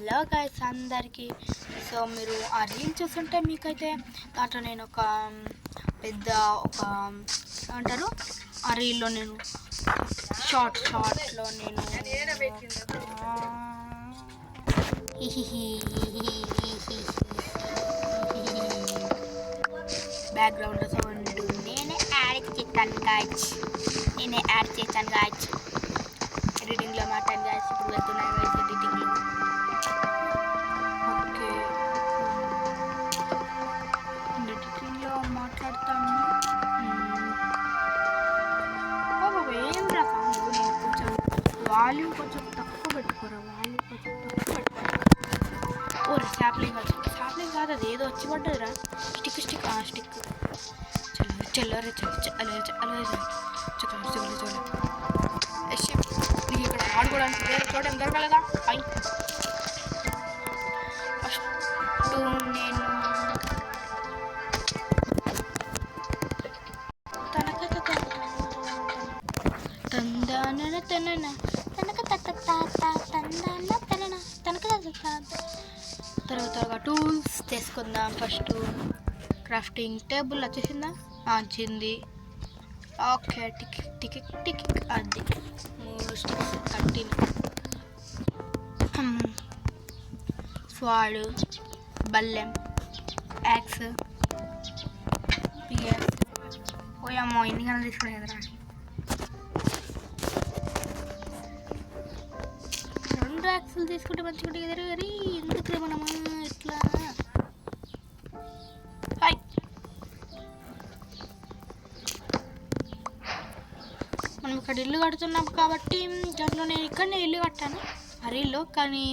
Hello guys అందరికీ. So మీరు ఆ రీల్ చూస్తుంటే మీకైతే దాంట్లో నేను ఒక పెద్ద ఏమంటారు ఆ రీల్లో నేను షార్ట్లో నేను బ్యాక్గ్రౌండ్ సౌండ్ నేనే యాడ్ చేస్తాను గాయస్. ఎడిటింగ్లో మాట్లాడి గాయస్. ఇప్పుడు వెళ్తున్నాను గాయస్ ఎడిటింగ్లో. ఓకే, ఎడిటింగ్లో మాట్లాడతాను. ఏం రకం నేను కొంచెం వాల్యూమ్ కొంచెం తక్కువ పెట్టుకోరా. ఓ స్టాప్లింగ్ కాదు, అది ఏదో వచ్చి పడ్డదిరా. స్టిక్ చల్లరే నీకు ఇక్కడ ఆడుకోవడానికి వేరే చోట ఏం దొరకలేదా? ఫస్ట్ నేను త్వరగా టూల్స్ తీసుకుందాం. ఫస్ట్ క్రాఫ్టింగ్ టేబుల్ వచ్చేసిందా? వచ్చింది. ఓకే, టిక్ అది 3 స్టిక్స్ కట్టిన స్వాడ్, బల్లెం, యాక్స్, పిఎస్. ఓయమ్మో ఎన్ని గంటలు తీసుకునేదిరా. 2 యాక్స్లు తీసుకుంటే మంచిగా ఎదురు ఎందుకు మనము ఇట్లా. మనం ఇక్కడ ఇల్లు కడుతున్నాం కాబట్టి దాంట్లో నేను ఇక్కడనే ఇల్లు కట్టాను ఆ రీల్లో. కానీ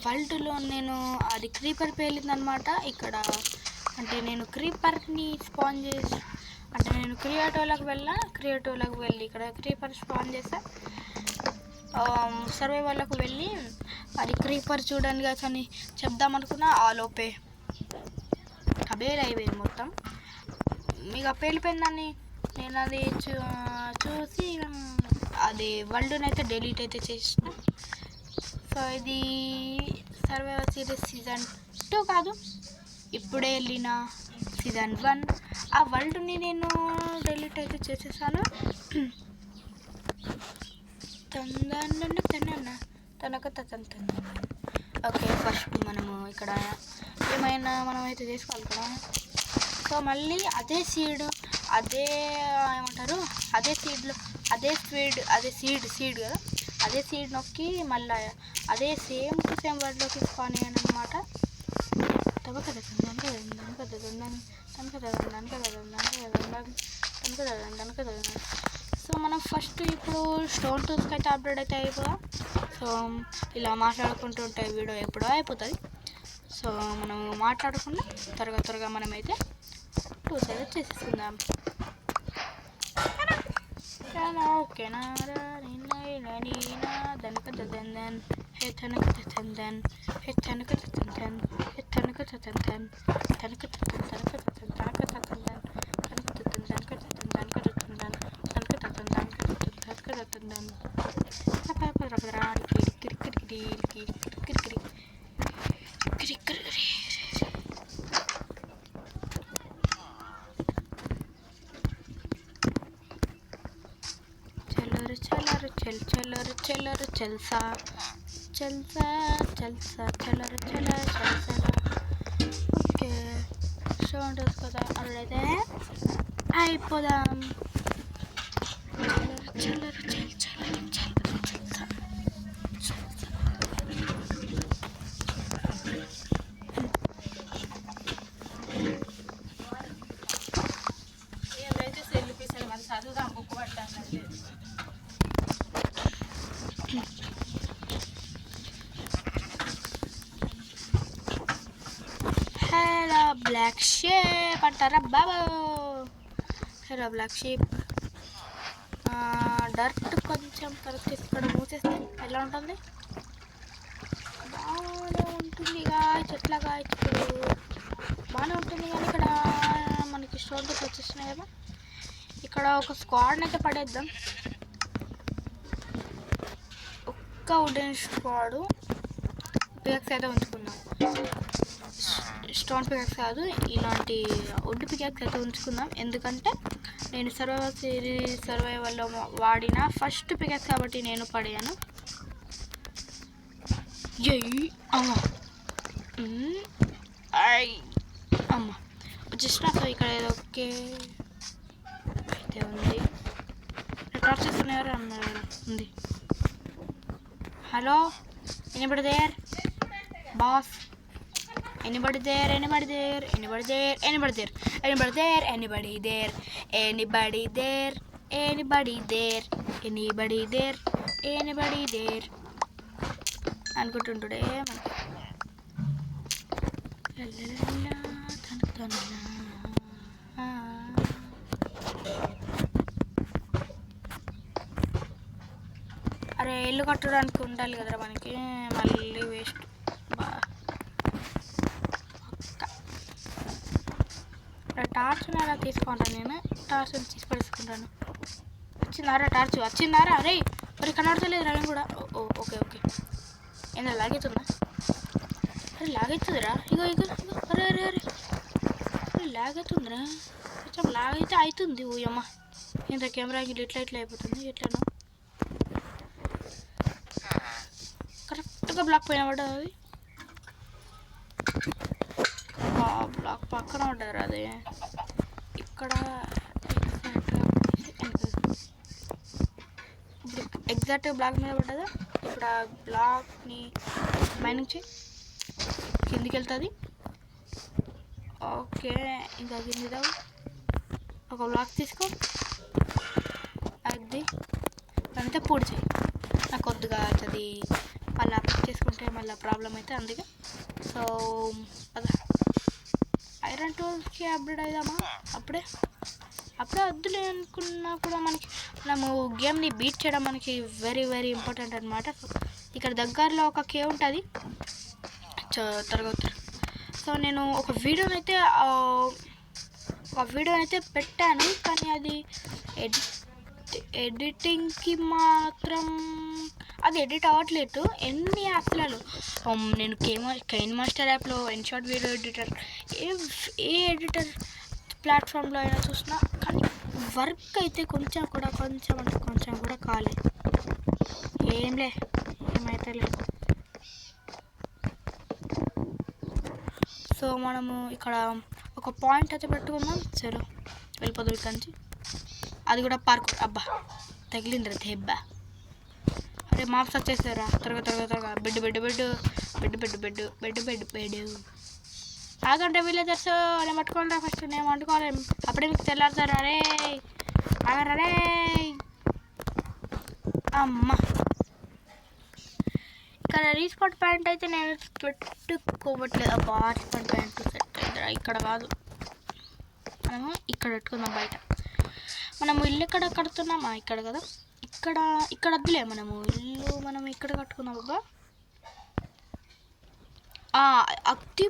వరల్డ్లో నేను అది క్రీపర్ పేలిందనమాట ఇక్కడ. అంటే నేను క్రీపర్ని స్పాన్ చేసి, అంటే నేను క్రియేటివ్లోకి వెళ్ళి ఇక్కడ క్రీపర్ స్పాన్ చేసా. సర్వైవర్లోకి వెళ్ళి అది క్రీపర్ చూడండి కదా అని చెప్దామనుకున్నా. ఆ లోపే అబేల్ అయిపోయింది మొత్తం. మీకు పేలిపోయిందని నేను అది చూసి అది వరల్డ్ని అయితే డిలీట్ అయితే చేసిన. సో ఇది సర్వైవర్ సిరీస్ సీజన్ 2 కాదు, ఇప్పుడే వెళ్ళిన సీజన్ 1. ఆ వరల్డ్ని నేను డిలీట్ అయితే చేసేసాను. ఓకే, ఫస్ట్ మనము ఇక్కడ ఏమైనా మనం అయితే చేసుకోవాలి కదా. సో మళ్ళీ అదే సీడ్, అదే ఏమంటారు, అదే సీడ్ కదా, అదే సీడ్ నొక్కి మళ్ళీ అదే సేమ్ వర్డ్లోకి స్పాన్ అయ్యాను అనమాట. సో మనం ఫస్ట్ ఇప్పుడు స్టోన్ టూల్స్కి అయితే అప్డేట్ అయితే అయిపోదాం. సో ఇలా మాట్లాడుకుంటుంటే వీడియో ఎప్పుడో అయిపోతుంది. సో మనం మాట్లాడకుండా త్వరగా మనమైతే టూల్స్ అయితే చేసేసుకుందాం. ఓకేనా? ఓకే, సౌండ్ కదా అట్లయితే అయిపోదాం. హలో బ్లాక్ షేప్ అంటారా బాబు? Hello black shape. డర్ట్ కొంచెం కరెక్ట్ ఇక్కడ మూసేస్తే ఎలా ఉంటుంది? బాగానే ఉంటుంది చెట్ల ఇప్పుడు బాగానే ఉంటుంది. కానీ ఇక్కడ మనకి స్టోన్ టూల్స్ వచ్చేస్తున్నాయి కదా. ఇక్కడ ఒక స్క్వాడ్ని అయితే పడేద్దాం. పక్కా వుడెన్ స్క్వాడ్ పికాక్స్ అయితే ఉంచుకున్నాం. స్టోన్ పికాక్స్ కాదు, ఇలాంటి వుడ్ పికాక్స్ అయితే ఉంచుకుందాం. ఎందుకంటే నేను సర్వైవల్లో వాడిన ఫస్ట్ పికాక్స్ కాబట్టి నేను పడాను. అమ్మ అమ్మ వచ్చేసిన. సో ఇక్కడ ఏదో ఓకే అయితే ఉంది. టార్చ్ చేసుకునేవారు అన్నారు ఉంది. Hello, anybody there boss? Anybody there? Anybody there? Anybody there? Anybody there? Anybody there? Anybody there? Anybody there? Anybody there? Anybody there? Anybody there? అనుకుంటుండే అరే ఇల్లు కట్టడానికి ఉండాలి కదరా మనకి, మళ్ళీ వేస్ట్. టార్చ్ని అలా తీసుకుంటాను, నేను టార్చ్ తీసి పడుచుకుంటాను. వచ్చిందారా టార్చ్? వచ్చిందారా? అరే మరి కనబడతలేదు రా కూడా. Okay okay. ఏమన్నా లాగైతుందా? అరే లాగైతుందిరా. ఇగో ఇగో ఇగో. అరే అరే అరే లాగైతుందిరా, కొంచెం లాగైతే అవుతుంది. ఓయమ్మ, ఇంత కెమెరా గిట్ల ఇట్లా ఇట్లా అయిపోతుంది. ఎట్లనో కరెక్ట్గా బ్లాక్ పైన పడ్డది. బ్లాక్ పక్కన ఉంటుంది అది. ఇక్కడ ఎగ్జాక్ట్గా బ్లాక్ మీద పడ్డదా. ఇప్పుడు ఆ బ్లాక్ని పైనుంచి కిందికి వెళ్తుంది. ఓకే, ఇంకా కింది ఒక బ్లాక్ తీసుకో, అది అంతే పూడ్చి. నాకు కొద్దిగా అది మళ్ళీ అప్డేట్ చేసుకుంటే మళ్ళీ ప్రాబ్లం అయితే, అందుకే. సో అదే ఐరన్ టూల్స్కి అప్డేట్ అవుదామా? అప్పుడే వద్దులే అనుకున్నా కూడా మనము గేమ్ని బీట్ చేయడం మనకి వెరీ వెరీ ఇంపార్టెంట్ అనమాట. సో ఇక్కడ దగ్గరలో ఒక కేవ్ ఉంటుంది, త్వరగా. సో నేను ఒక వీడియోని అయితే పెట్టాను, కానీ అది ఎడిటింగ్కి మాత్రం అది ఎడిట్ అవ్వట్లేదు. ఎన్ని యాప్లలో నేను కైన్ మాస్టర్ యాప్లో, ఇన్షాట్ వీడియో ఎడిటర్, ఏ ఎడిటర్ ప్లాట్ఫామ్లో అయినా చూసినా, కానీ వర్క్ అయితే కొంచెం కూడా కాలేదు. ఏమైతే లేదు. సో మనము ఇక్కడ ఒక పాయింట్ అయితే పెట్టుకుందాం. సరే వెళ్ళిపోదాం ఇక్కడ నుంచి. అది కూడా పార్క్. అబ్బా తగిలిందిరా దెబ్బ. అరే మాప్స్ వచ్చేసారా, త్వరగా. బెడ్. ఆగంటే విలేజర్స్ నేను పట్టుకోండి ఫస్ట్. నేను వండుకోవాలి, అప్పుడే మీకు తెల్లారుతారు. అరే ఆగరే అమ్మ. ఇక్కడ రీస్పాట్ ప్యాంట్ అయితే నేను పెట్టుకోవట్లేదు. అబ్బా రీస్పాట్ ప్యాంట్ సెట్ అయిందిరా. ఇక్కడ కాదు, మనము ఇక్కడ పెట్టుకుందాం బయట. మనము ఇల్లు ఎక్కడ కడుతున్నామా? ఇక్కడ కదా. ఇక్కడ వద్దులే, మనం ఇక్కడ కట్టుకుందాం. అబ్బా అతి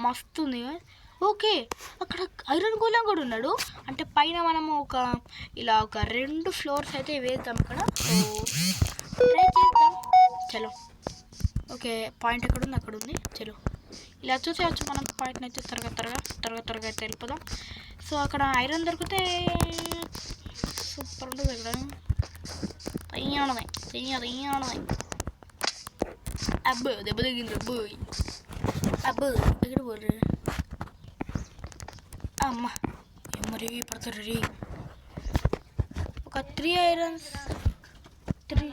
మస్తు ఉంది. ఓకే, అక్కడ ఐరన్ గోళం కూడా ఉన్నాడు. అంటే పైన మనము ఒక 2 ఫ్లోర్స్ అయితే వేద్దాం ఇక్కడ. ట్రై చేద్దాం. చలో ఓకే, పాయింట్ ఎక్కడ ఉంది? అక్కడ ఉంది. చలో ఇలా చూసేయచ్చు మనం పాయింట్ని అయితే. త్వరగా అయితే వెళ్ళిపోదాం. సో అక్కడ ఐరన్ దొరికితే సూపర్ ఉంటుంది. ఇక్కడ తీయడమే. అబ్బో దెబ్బ తగ్గింది. అబ్బో ఎక్కడ పోరు అమ్మ, ఎమ్మరి పడతారు రీ. ఒక 3 ఐరన్స్. 3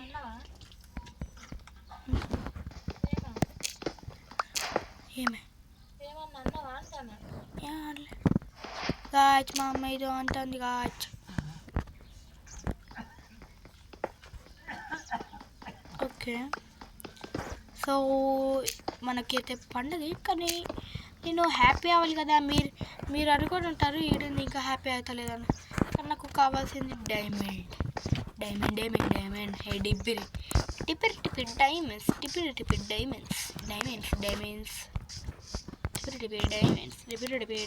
గాచ్ మా అమ్మ ఇది అంటుంది. గాచ్ ఓకే. సో మనకైతే పండుగ, కానీ నేను హ్యాపీ అవ్వాలి కదా. మీరు అనుకొని ఉంటారు ఈడని ఇంకా హ్యాపీ అవుతలేదని. కానీ నాకు కావాల్సింది డైమండ్. హే డిప్పిరి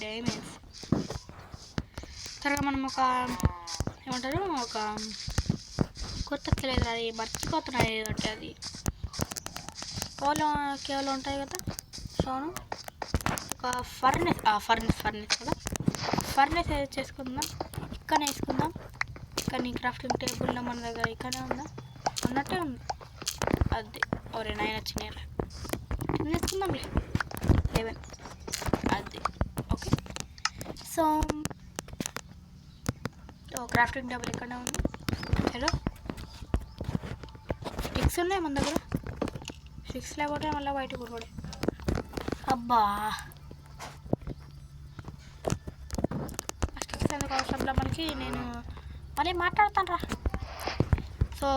డైమండ్స్. త్వరగా మనం ఒక ఏమంటారు, ఒక కొత్త తెలియదు, అది మర్చిపోతున్నాయి. అది కేవలం ఉంటాయి కదా. సో ఒక ఫర్నెస్ కదా, ఫర్నెస్ ఏదో చేసుకుందాం. ఇక్కడనే వేసుకుందాం. కానీ క్రాఫ్టింగ్ టేబుల్లో మన దగ్గర ఇక్కడనే ఉందా, ఉన్నట్టే ఉంది. అది ఓరే 9 వచ్చినాయి. వేసుకుందాంలే 11. అది ఓకే. సో క్రాఫ్టింగ్ టేబుల్ ఇక్కడనే ఉంది. హలో, స్టిక్స్ ఉన్నాయి మన దగ్గర. 6 లేకపోతే మళ్ళీ బయట కూర్చోడే. అబ్బా స్టిక్స్ ఎందుకు అవసరంలో మనకి, నేను మళ్ళీ మాట్లాడతాను రా. సో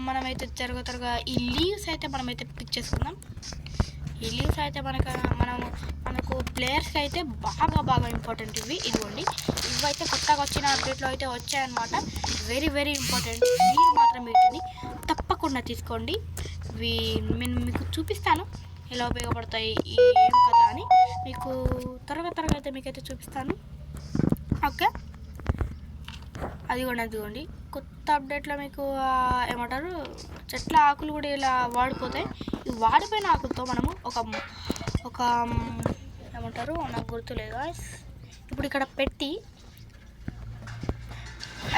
మనమైతే త్వరగా ఈ లీవ్స్ అయితే మనమైతే పిక్ చేసుకుందాం. ఈ లీవ్స్ అయితే మనకు ప్లేయర్స్కి అయితే బాగా ఇంపార్టెంట్ ఇదిగోండి. ఇవైతే కొత్తగా వచ్చిన అప్డేట్లో అయితే వచ్చాయన్నమాట. Very important. మీరు మాత్రం వీటిని తప్పకుండా తీసుకోండి. నేను మీకు చూపిస్తాను ఎలా ఉపయోగపడతాయి ఏం కదా అని. మీకు త్వరగా అయితే మీకైతే చూపిస్తాను. ఓకే, అదిగోండి కొత్త అప్డేట్లో మీకు ఏమంటారు, చెట్ల ఆకులు కూడా ఇలా వాడిపోతాయి. ఈ వాడిపోయిన ఆకులతో మనము ఒక ఏమంటారు, నాకు గుర్తులేదు. ఇప్పుడు ఇక్కడ పెట్టి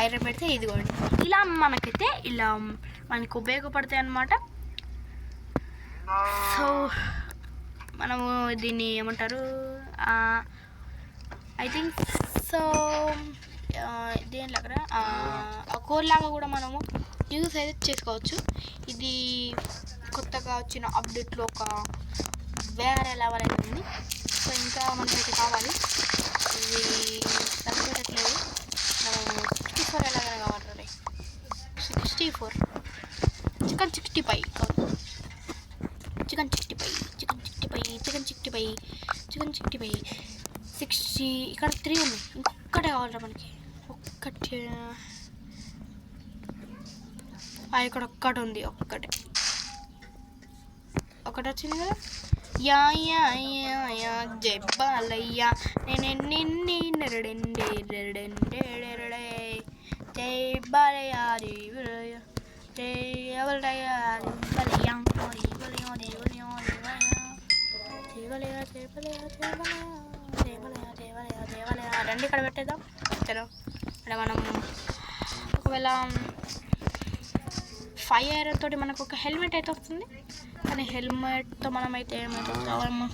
ఐరన్ పెడితే ఇదిగోండి ఇలా మనకైతే ఇలా మనకు ఉపయోగపడతాయి అన్నమాట. సో మనము దీన్ని ఏమంటారు, ఐ థింక్ సో దేనిలాగా కోర్లాగా కూడా మనము యూజ్ అయితే చేసుకోవచ్చు. ఇది కొత్తగా వచ్చిన అప్డేట్లో ఒక వేరే లెవెల్ అయితే ఉంది. సో ఇంకా మనకైతే కావాలి. ఇది సరిపోయట్లేదు. మనం 64 ఎలాగైనా కావాలి. 64 చికెన్ 65 60. ఇక్కడ 3 ఉన్నాయి. ఇంకొక్కటే కావాలరా మనకి. ఒక్కటి ఇక్కడ ఒక్కటి ఉంది. ఒకటి వచ్చింది కదా. యా జబ్బాలయ్యా రండి ఇక్కడ పెట్టేద్దాం. చలో ఇక్కడ మనం ఒకవేళ 5 ఐరన్ తోటి మనకు ఒక హెల్మెట్ అయితే వస్తుంది. కానీ హెల్మెట్తో మనమైతే ఏమైతే కావాలమ్మా.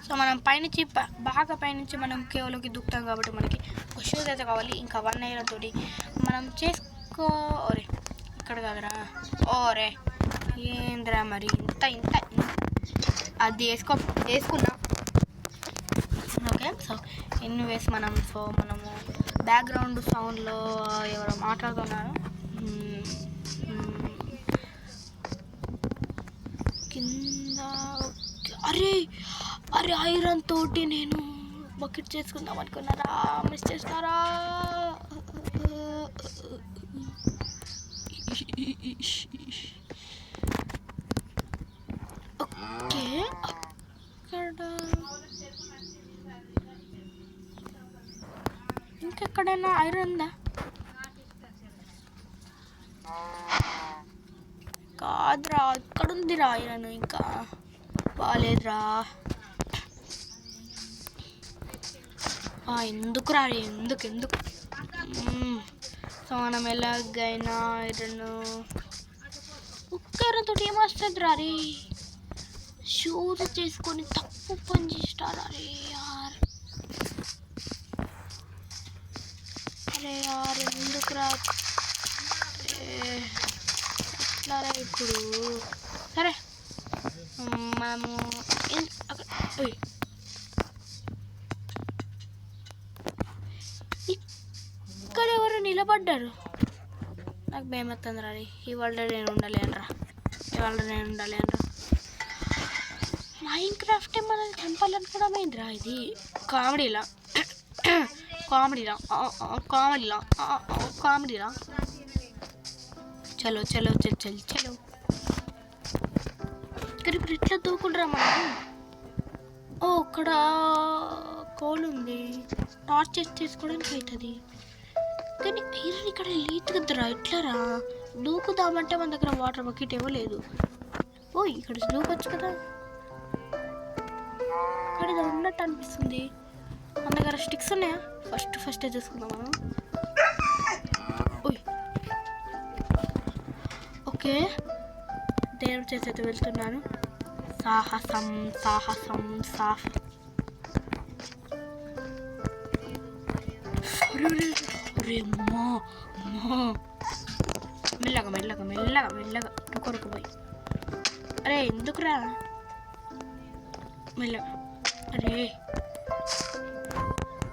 సో మనం బాగా పైనుంచి మనం కేవలంకి దూకుతాం కాబట్టి మనకి ఒక షూస్ అయితే కావాలి. ఇంకా 1 ఐరన్ తోటి మనం ఓరే ఇక్కడ కాదురా, ఓరే ఏంద్రా మరి ఇంత అది వేసుకున్నాం. ఓకే, సో ఎనీవేస్ మనము బ్యాక్గ్రౌండ్ సౌండ్లో ఎవరో మాట్లాడుతున్నారు కింద. అరే ఐరన్ తోటి నేను బకెట్ చేసుకుందాం అనుకున్నారా, మిస్ చేస్తారా? ఓకే, అక్కడ ఇంకెక్కడైనా ఐరన్ ఉందా? కాదురా, ఇక్కడ ఉందిరా ఐరన్. ఇంకా బాగాలేదురా. ఎందుకురా, ఎందుకు సో మనం ఎలాగైనా ఐరన్ ఒక్క ఐరన్ తోటి ఏమొస్తుంది రా రే. షూస్ చేసుకొని తప్పు పని చేస్తారా రే యార్. ఎందుకురా ఎట్లారా ఇప్పుడు. సరే మనము ఇక్కడ ఎవరు నిలబడ్డారు? నాకు భయం వస్తుంది రా. ఇవాళ నేను ఉండలేనురా. మైన్క్రాఫ్ట్ మనల్ని చంపాలనుకోవడం ఏందిరా? ఇది కామెడీలా. చలో ఇక్కడ ఇప్పుడు ఎట్లా దూకుంటారా మనం? అక్కడ కోల్ ఉంది, టార్చ్ చేసుకోవడానికి అవుతుంది. కానీ ఐరన్ ఇక్కడ లేదు కదరా. ఎట్లారా దూకుదామంటే మన దగ్గర వాటర్ బకెట్ ఏమో లేదు. ఓ ఇక్కడ దూకొచ్చు కదా, ఇక్కడ ఇది ఉన్నట్టు అనిపిస్తుంది. మన దగ్గర స్టిక్స్ ఉన్నాయా? ఫస్ట్ చూసుకుందాం మనం. ఓయ్ ఓకే, దేవుడు చేసేది వెళ్తున్నాను. సాహసం సాహసం సాహసం. మెల్లగా మెల్లగా మెల్లగా మెల్లగా కొరకు పోయి. అరే ఎందుకురా మెల్లగా. అరే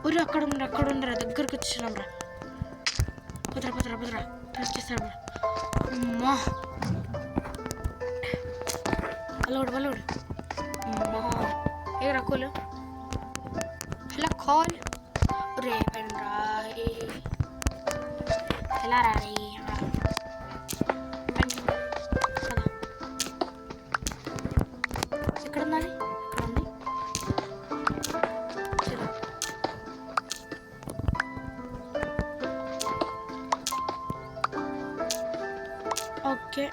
ఊరు అక్కడ ఉండరా, దగ్గరకు వచ్చినాం రా. కుదరా వచ్చేస్తాడు. అమ్మా బలోడు ఏ రకులు ఇలా కాల్ రే పెన్రా ఎలా రే ఎక్కడ ఉన్నది? ఓకే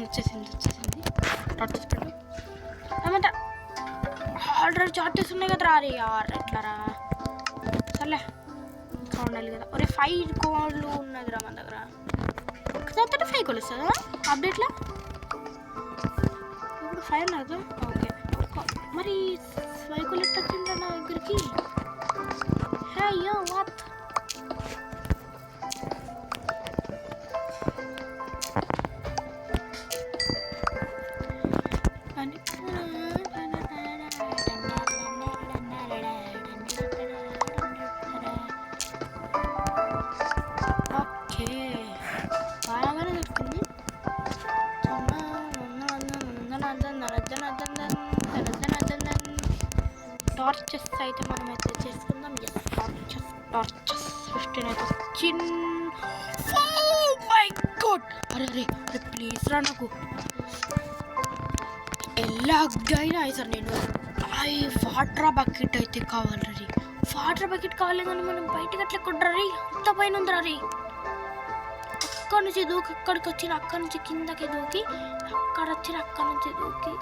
వచ్చేసింది. ఏమంట ఆల్రెడీ చార్జెస్ ఉన్నాయి కదరా. అరే యార్ ఎట్లారా, సర్లే ఇంకా ఉండాలి కదా. ఒరే 5 కోళ్ళు ఉన్నదిరా మన దగ్గర. 5 కోళ్ళు వస్తుందా అప్డేట్లో? ఇప్పుడు 5 ఉన్నది. ఓకే మరి 5 కోళ్ళు ఎట్లా వచ్చిందా నా దగ్గరికి? అయ్యో వాట్ టార్చెస్ అయితే మనం అయితే చేసుకుందాం. టార్చెస్ 15 అయితే మై గాడ్. అరే ప్లీజ్ రా, నాకు ఎలాగైనా సార్ నేను వాటర్ బకెట్ అయితే కావాలి రీ. వాటర్ బకెట్ కావాలి కానీ మనం బయటకి అట్లా కొట్టరా. అంత పైన ఉందిరా రీ. అక్కడి నుంచి దూకి అక్కడికి వచ్చిన, అక్కడి నుంచి కిందకి దూకి అక్కడ వచ్చిన, అక్కడి నుంచి దూకి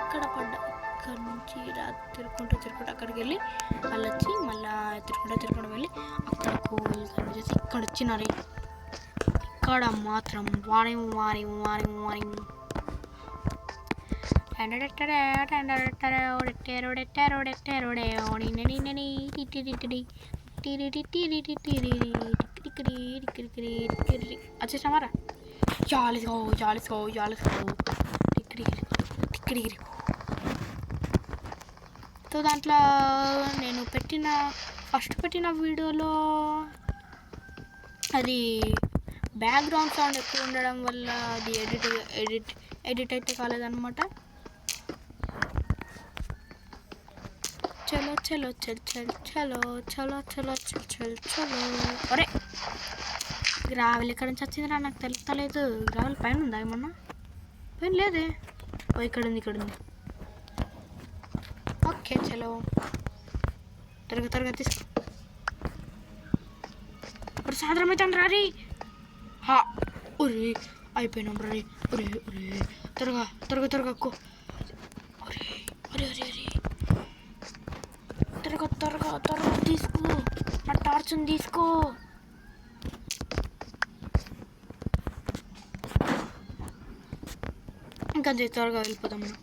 ఇక్కడ పడ్డా. ఇక్కడ నుంచి ఇలా తిరుక్కుంటూ అక్కడికి వెళ్ళి మళ్ళీ వచ్చి మళ్ళీ తిరుక్కుంటూ వెళ్ళి అక్కడ కోల్ చేసి ఇక్కడ వచ్చినారు. ఇక్కడ మాత్రం వచ్చేసినామారా. జాలిస్కో సో దాంట్లో నేను ఫస్ట్ పెట్టిన వీడియోలో అది బ్యాక్గ్రౌండ్ సౌండ్ ఎక్కువ ఉండడం వల్ల అది ఎడిట్ అయితే కాలేదన్నమాట. చలో అరే గ్రావెల్ ఎక్కడ నుంచి వచ్చిందిరా నాకు తెలుస్తలేదు. గ్రావెల్ పైన ఉందా? ఏమన్నా పైన లేదే. ఇక్కడ ఉంది. ఓకే చలో త్వరగా తీసుకో. ఇప్పుడు సాధారణ అవుతాను రారీ. ఒరే అయిపోయినాం రీ. ఒరే త్వరగా అక్కో. ఒరే త్వరగా తీసుకో. నా టార్చ్ని తీసుకో. ఇంకా త్వరగా వెళ్ళిపోదాం మనం.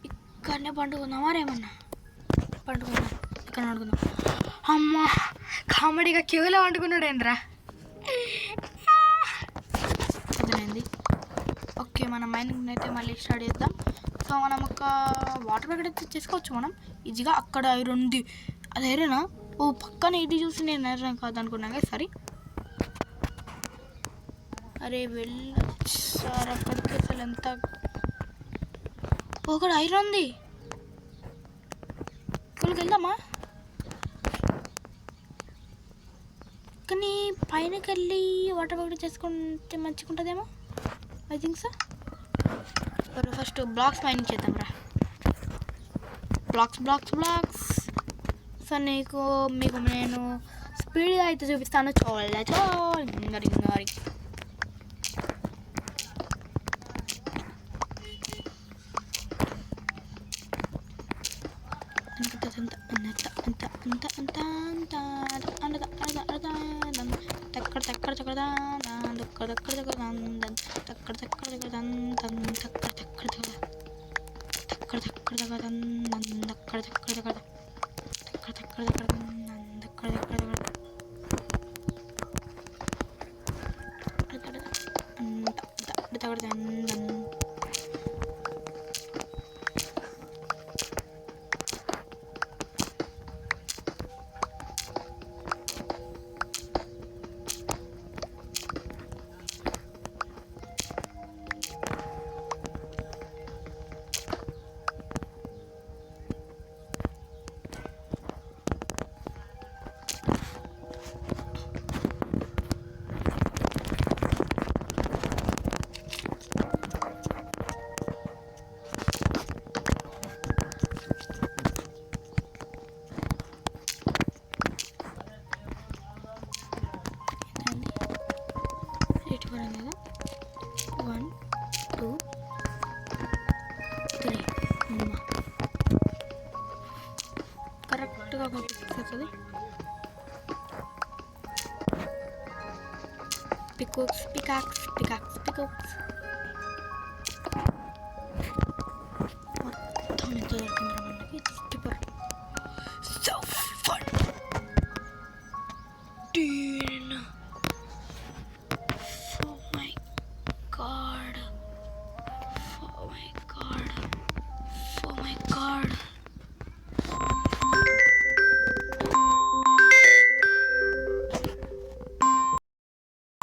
ఇక్కడనే పండుకుందామా రేమన్నా? ఇక్కడ వండుకుందాం. అమ్మా కామెడీగా క్యూలో వండుకున్నాడు ఏంద్రా. అర్థమైంది. ఓకే మనం మైనింగ్ అయితే మళ్ళీ స్టార్ట్ చేద్దాం. సో మనం ఒక వాటర్ ప్యాకెట్ అయితే చేసుకోవచ్చు మనం ఈజీగా. అక్కడ ఐరన్ ఉంది, అది ఐరనా? ఓ పక్కన ఇది చూసి నేను ఐరన్ కాదనుకున్నాగా. సరే అరే సార్ అక్కడికి అసలు ఎంత ఒకటి ఐరన్ ఉంది. ఇక్కడికి వెళ్దామా? కానీ పైనకి వెళ్ళి వాటర్ ప్యాకెట్ చేసుకుంటే మంచిగా ఉంటుందేమో. I think so. First blocks mining చేద్దాం రా. బ్లాక్స్. సో మీకు నేను స్పీడ్గా అయితే చూపిస్తాను. చూడండి. కరెక్ట్గా ఫిక్స్ అవుతుంది. పికాక్స్